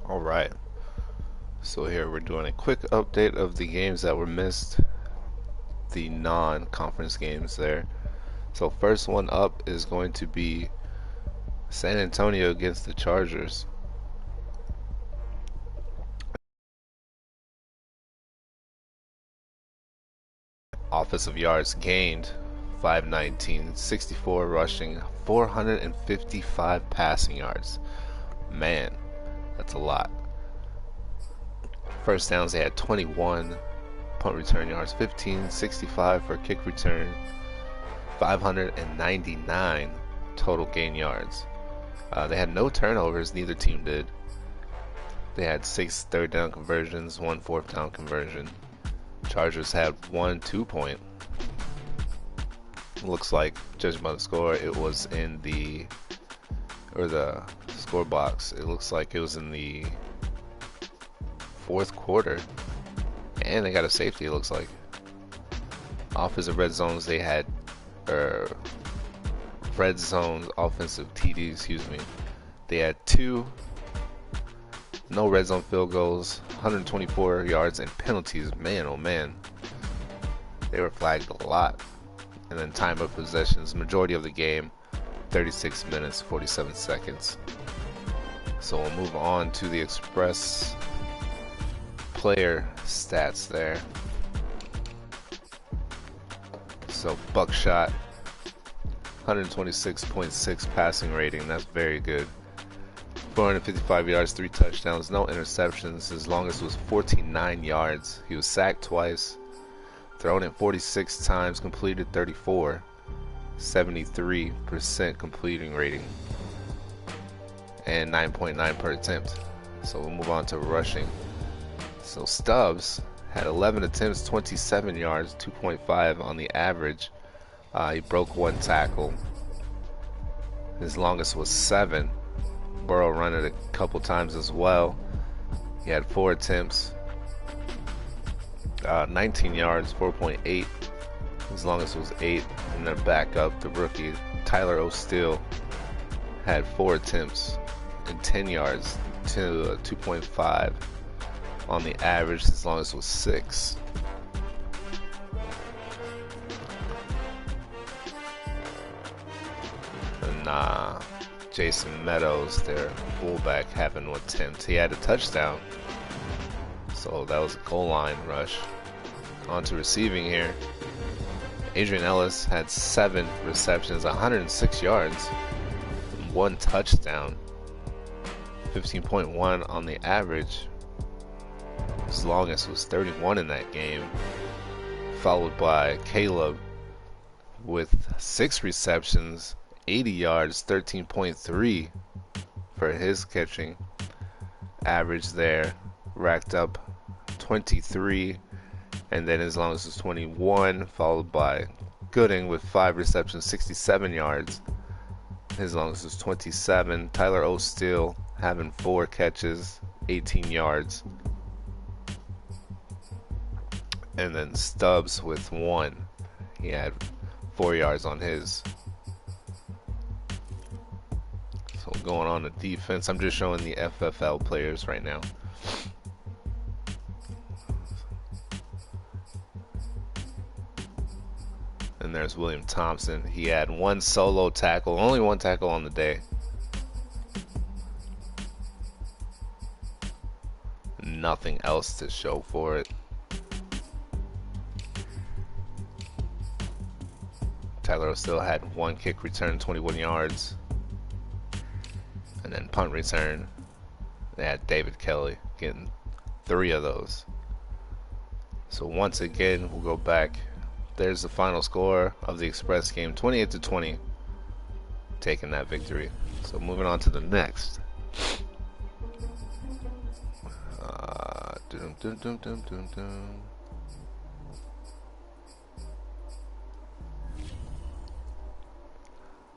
Alright, so here we're doing a quick update of the games that were missed, the non-conference games there. So first one up is going to be San Antonio against the Chargers. Offensive yards gained 519, 64 rushing, 455 passing yards. Man, that's a lot. First downs they had 21, punt return yards 15, 65 for kick return, 599 total gain yards. They had no turnovers, neither team did. They had 6 third down conversions, 1 fourth down conversion. Chargers had 1 2-point. Looks like, judging by the score, it was in the score box. It looks like it was in the fourth quarter, and they got a safety. It looks like offensive red zones. They had red zones offensive TDs. Excuse me. They had 2. No red zone field goals, 124 yards, and penalties. Man, oh man, they were flagged a lot. And then time of possessions, majority of the game, 36 minutes, 47 seconds. So we'll move on to the Express player stats there. So Buckshot, 126.6 passing rating. That's very good. 455 yards, 3 touchdowns, no interceptions. His longest was 49 yards. He was sacked twice, thrown it 46 times, completed 34, 73% completing rating, and 9.9 per attempt. So we'll move on to rushing. So Stubbs had 11 attempts, 27 yards, 2.5 on the average. He broke 1 tackle. His longest was 7. Burrow ran it a couple times as well. He had 4 attempts, 19 yards, 4.8. His longest was 8. And then back up, the rookie Tyler O'Steele had 4 attempts and 10 yards to 2.5 on the average. His longest was 6. And Jason Meadows, their fullback, having 1 attempt. He had a touchdown, so that was a goal line rush. On to receiving here. Adrian Ellis had 7 receptions, 106 yards, 1 touchdown, 15.1 on the average. His longest was 31 in that game, followed by Caleb with 6 receptions, 80 yards, 13.3 for his catching average there, racked up 23, and then his longest was 21, followed by Gooding with 5 receptions, 67 yards. His longest was 27. Tyler O'Steele having 4 catches, 18 yards. And then Stubbs with 1. He had 4 yards on his. So going on the defense, I'm just showing the FFL players right now. And there's William Thompson. He had 1 solo tackle, only 1 tackle on the day. Nothing else to show for it. Tyler still had 1 kick return, 21 yards. And then punt return, they had David Kelly getting 3 of those. So once again, we'll go back. There's the final score of the Express game, 28-20, taking that victory. So moving on to the next.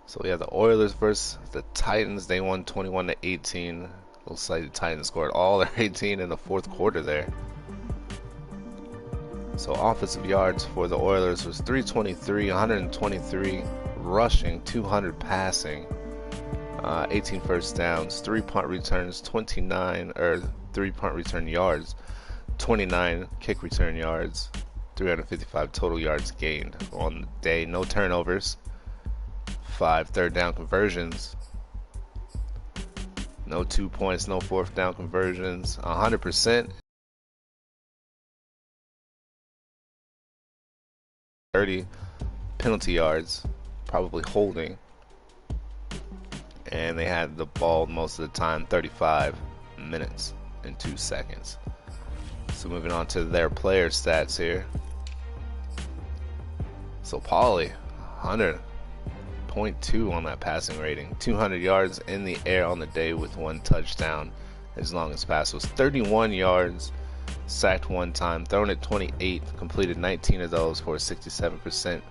So we have the Oilers versus the Titans. They won 21-18. Looks like the Titans scored all their 18 in the fourth quarter there. So offensive yards for the Oilers was 323, 123 rushing, 200 passing. 18 first downs, 3 punt returns, 3 punt return yards, 29 kick return yards, 355 total yards gained on the day. No turnovers, 5 third down conversions, no 2 points, no fourth down conversions, 100%, 30 penalty yards, probably holding, and they had the ball most of the time, 35 minutes and 2 seconds. So moving on to their player stats here. So Poly, 100.2 on that passing rating, 200 yards in the air on the day with 1 touchdown. His longest pass was 31 yards, sacked 1 time, thrown it 28, completed 19 of those for a 67%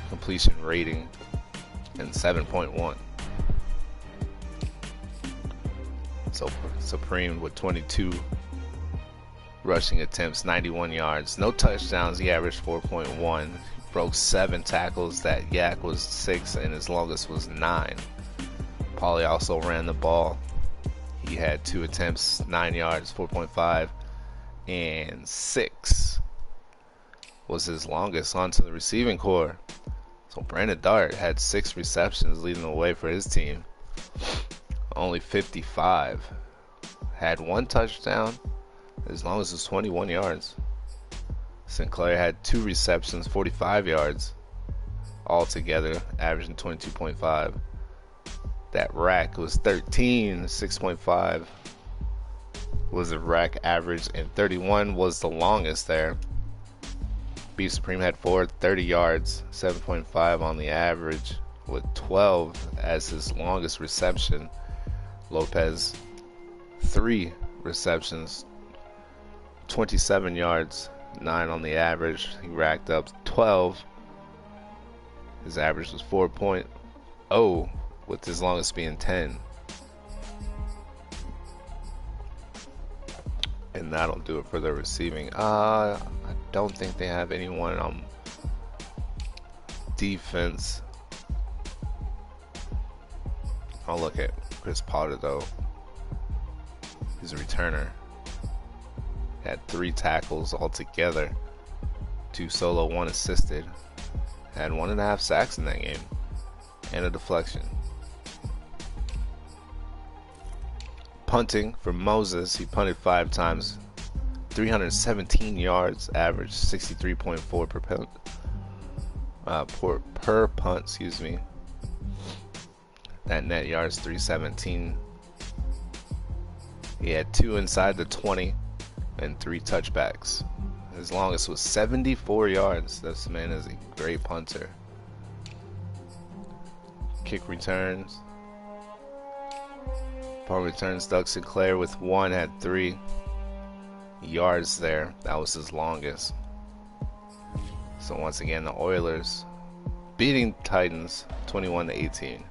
completion rating and 7.1. So Supreme with 22 rushing attempts, 91 yards, no touchdowns. He averaged 4.1. Broke 7 tackles. That Yak was 6 and his longest was 9. Poly also ran the ball. He had 2 attempts, 9 yards, 4.5, and 6 was his longest. Onto the receiving core. So Brandon Dart had 6 receptions leading the way for his team. Only 55. Had 1 touchdown. His longest was 21 yards. Sinclair had 2 receptions, 45 yards altogether, averaging 22.5. That rack was 13, 6.5 was the rack average, and 31 was the longest there. B Supreme had 4, 30 yards, 7.5 on the average, with 12 as his longest reception. Lopez, 3 receptions, 27 yards, 9 on the average. He racked up 12. His average was 4.0, with his longest being 10. And that'll do it for the receiving. I don't think they have anyone on defense. I'll look at Chris Potter though. He's a returner. Had 3 tackles altogether, 2 solo, 1 assisted. Had 1.5 sacks in that game, and a deflection. Punting for Moses, he punted 5 times, 317 yards, average 63.4 per punt. Excuse me. That net yards 317. He had 2 inside the 20 and 3 touchbacks. His longest was 74 yards. This man is a great punter. Kick returns. Punt returns, Doug Sinclair with 1 had 3 yards there. That was his longest. So once again, the Oilers beating Titans 21-18.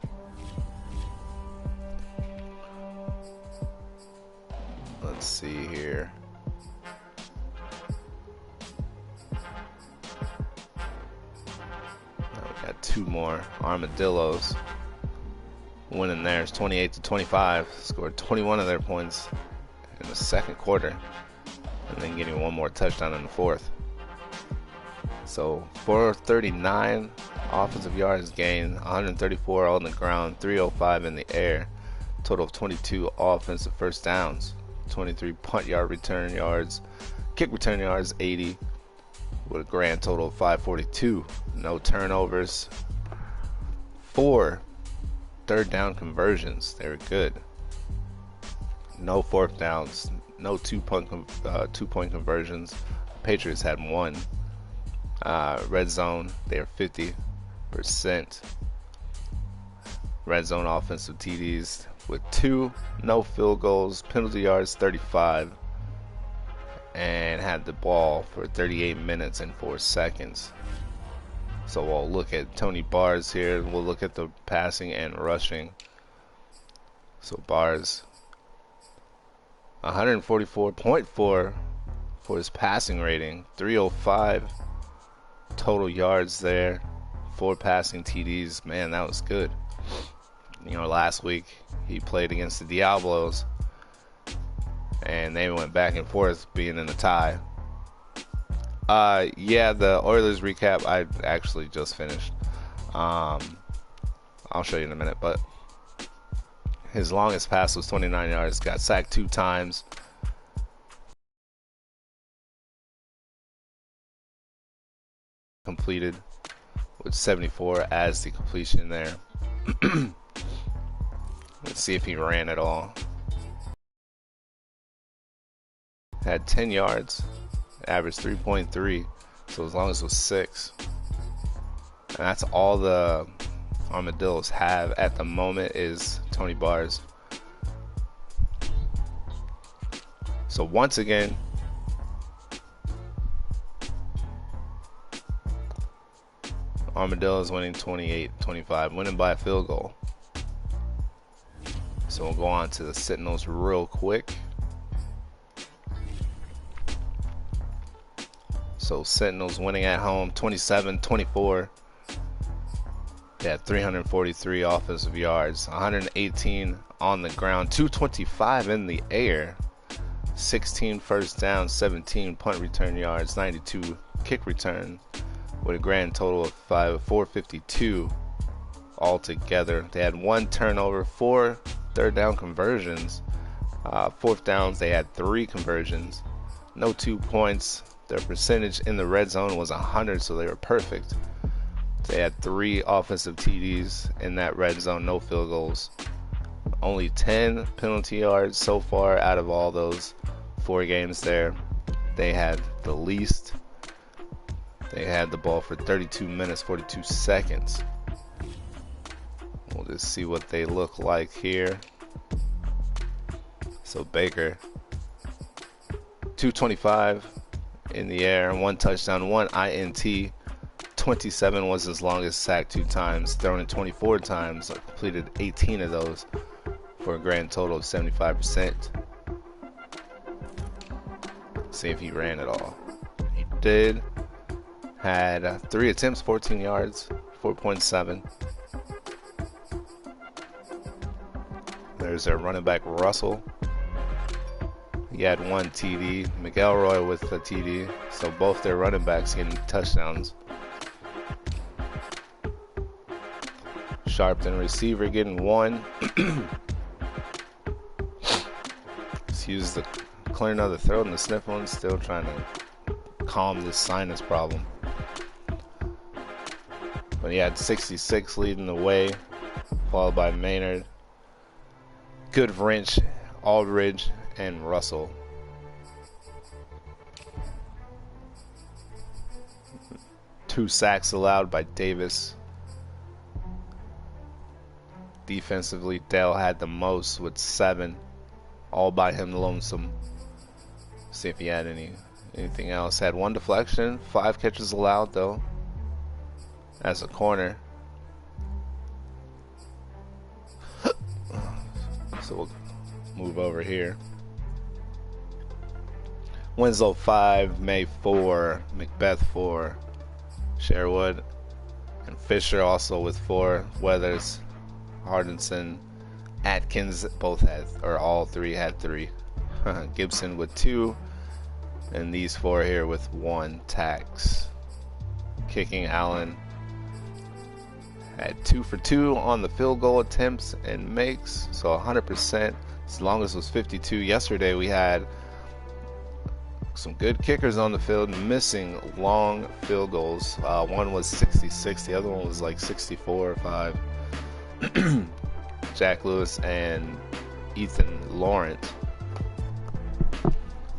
Let's see here. Now we got 2 more Armadillos. Winning theirs 28-25. Scored 21 of their points in the second quarter, and then getting 1 more touchdown in the fourth. So 439 offensive yards gained, 134 on the ground, 305 in the air. Total of 22 offensive first downs, 23 punt yard return yards, kick return yards 80, with a grand total of 542. No turnovers. 4 third down conversions. They were good. No fourth downs. No 2-point conversions. Patriots had 1. Red zone, they are 50%. Red zone offensive TDs with 2. No field goals. Penalty yards 35. And had the ball for 38 minutes and 4 seconds. So we'll look at Tony Bars here. We'll look at the passing and rushing. So Bars, 144.4 for his passing rating, 305 total yards there, 4 passing TDs. Man, that was good. You know, last week he played against the Diablos, and they went back and forth, being in a tie. Yeah, the Oilers recap I actually just finished. I'll show you in a minute, but his longest pass was 29 yards. Got sacked 2 times. Completed with 74 as the completion there. Let's see if he ran at all. Had 10 yards, averaged 3.3, so as long as it was 6. And that's all the Armadillos have at the moment is Tony Bars. So once again, Armadillos winning 28-25, winning by a field goal. So we'll go on to the Sentinels real quick. So Sentinels winning at home 27-24. They had 343 offensive yards, 118 on the ground, 225 in the air, 16 first down, 17 punt return yards, 92 kick return, with a grand total of 452 altogether. They had 1 turnover, 4 third down conversions. Fourth downs, they had 3 conversions, no 2 points. Their percentage in the red zone was 100, so they were perfect. They had 3 offensive TDs in that red zone, no field goals. Only 10 penalty yards so far out of all those 4 games there. They had the least. They had the ball for 32 minutes, 42 seconds. We'll just see what they look like here. So Baker, 225 in the air, 1 touchdown, 1 INT. 27 was his longest, sack 2 times, thrown it 24 times, completed 18 of those for a grand total of 75%. See if he ran at all. He did. Had 3 attempts, 14 yards, 4.7. There's their running back Russell. He had 1 TD. McElroy with the TD. So both their running backs getting touchdowns. Sharpton receiver getting 1. Excuse the clearing of the throat and the sniffling. Still trying to calm this sinus problem. But he had 66 leading the way, followed by Maynard, Goodwrench, Aldridge, and Russell. Two sacks allowed by Davis. Defensively, Dale had the most with 7, all by him lonesome. See if he had anything else. Had 1 deflection, 5 catches allowed though. As a corner. So we'll move over here. Winslow 5, May 4, Macbeth 4, Sherwood, and Fisher also with 4. Weathers, Hardinson, Atkins both had, or all 3 had 3. Gibson with 2, and these 4 here with 1 tax. Kicking, Allen had 2 for 2 on the field goal attempts and makes, so 100%. As long as it was 52. Yesterday we had some good kickers on the field missing long field goals. One was 66, the other one was like 64 or 5. Jack Lewis and Ethan Laurent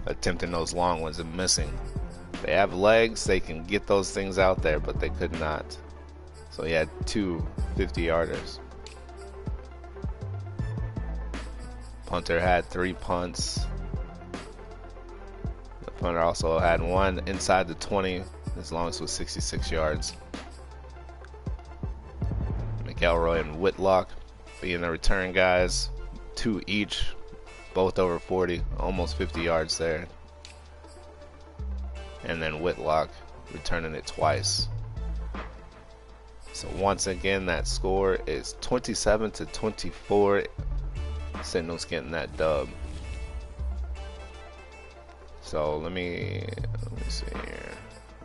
attempting those long ones and missing. They have legs, they can get those things out there, but they could not. So he had 2 50-yarders. Punter had 3 punts. The punter also had 1 inside the 20, as long as it was 66 yards. McElroy and Whitlock being the return guys, 2 each, both over 40, almost 50 yards there. And then Whitlock returning it twice. So once again, that score is 27-24. Sentinels getting that dub. So let me see here.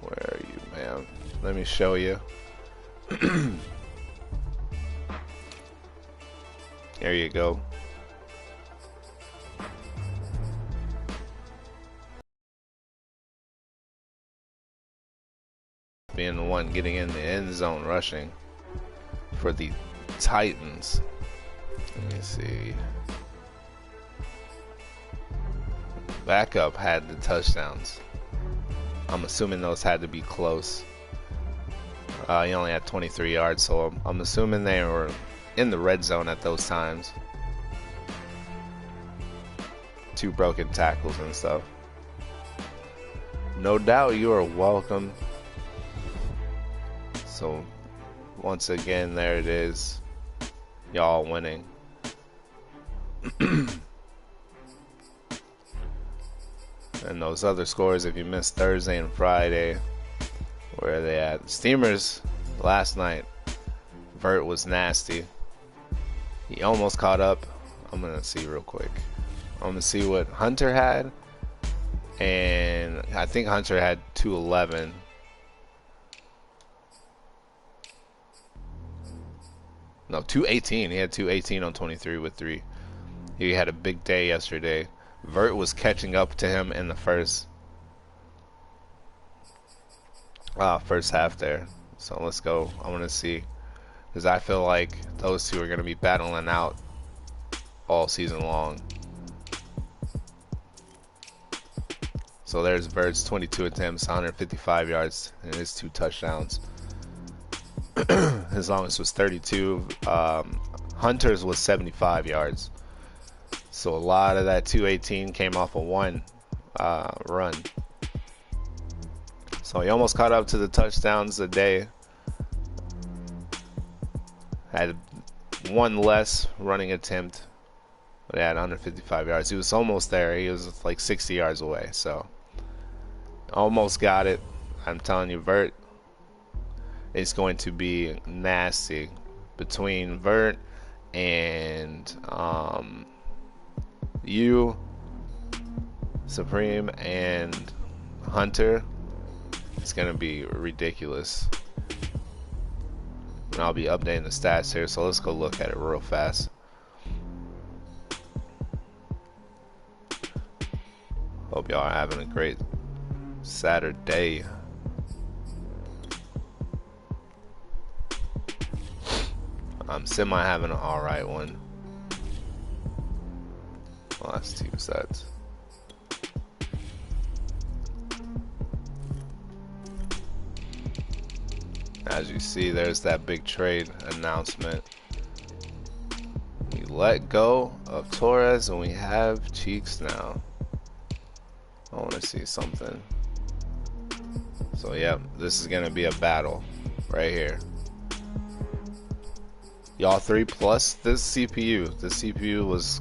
Where are you, man? Let me show you. There you go. Being the one getting in the end zone rushing for the Titans. Let me see. Backup had the touchdowns. I'm assuming those had to be close. He only had 23 yards, so I'm assuming they were in the red zone at those times. 2 broken tackles and stuff. No doubt, you are welcome. So once again, there it is. Y'all winning. And those other scores, if you missed Thursday and Friday, where are they at? Steamers last night. Vert was nasty. He almost caught up. I'm gonna see real quick. I'm gonna see what Hunter had, and I think Hunter had 211. No, 218. He had 218 on 23 with 3. He had a big day yesterday. Vert was catching up to him in the first half there. So let's go. I want to see, because I feel like those two are going to be battling out all season long. So there's Vert's 22 attempts, 155 yards, and his 2 touchdowns. His longest was 32. Hunter's was 75 yards. So a lot of that 218 came off of one run. So he almost caught up to the touchdowns a day. Had 1 less running attempt, but he had 155 yards. He was almost there. He was like 60 yards away. So almost got it. I'm telling you, Vert is going to be nasty. Between Vert and you, Supreme, and Hunter, it's gonna be ridiculous. And I'll be updating the stats here, so let's go look at it real fast. Hope y'all are having a great Saturday. I'm semi having an alright one. Well, that's 2 sets. As you see, there's that big trade announcement. We let go of Torres and we have Cheeks now. I want to see something. So yeah, this is gonna be a battle right here. Y'all 3 plus this CPU. The CPU was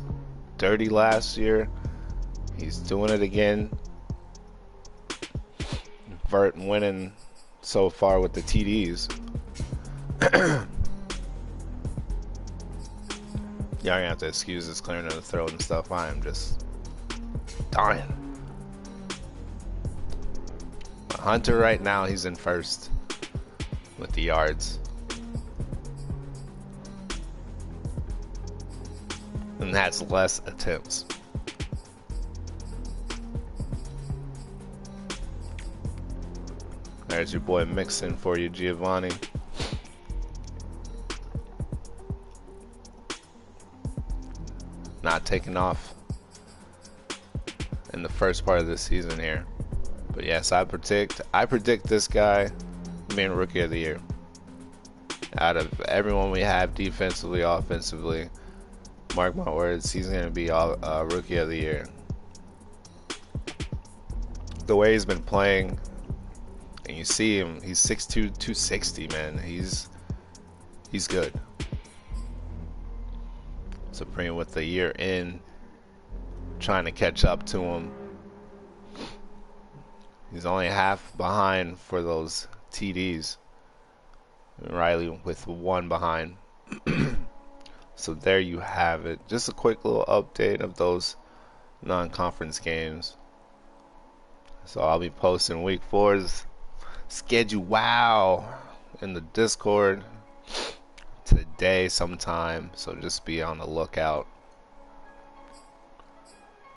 dirty last year. He's doing it again. Vert winning so far with the TDs. Y'all gonna have to excuse this clearing of the throat and stuff. I am just dying. Hunter right now, he's in first with the yards. And that's less attempts. There's your boy Mixon for you, Giovanni. Not taking off in the first part of the season here. But yes, I predict this guy being Rookie of the Year. Out of everyone we have defensively, offensively, mark my words, he's going to be Rookie of the Year. The way he's been playing, and you see him, he's 6'2", 260, man. He's good. Supreme with the year in, trying to catch up to him. He's only half behind for those TDs. Riley with 1 behind. So there you have it. Just a quick little update of those non-conference games. So I'll be posting week 4's schedule in the Discord today sometime. So just be on the lookout.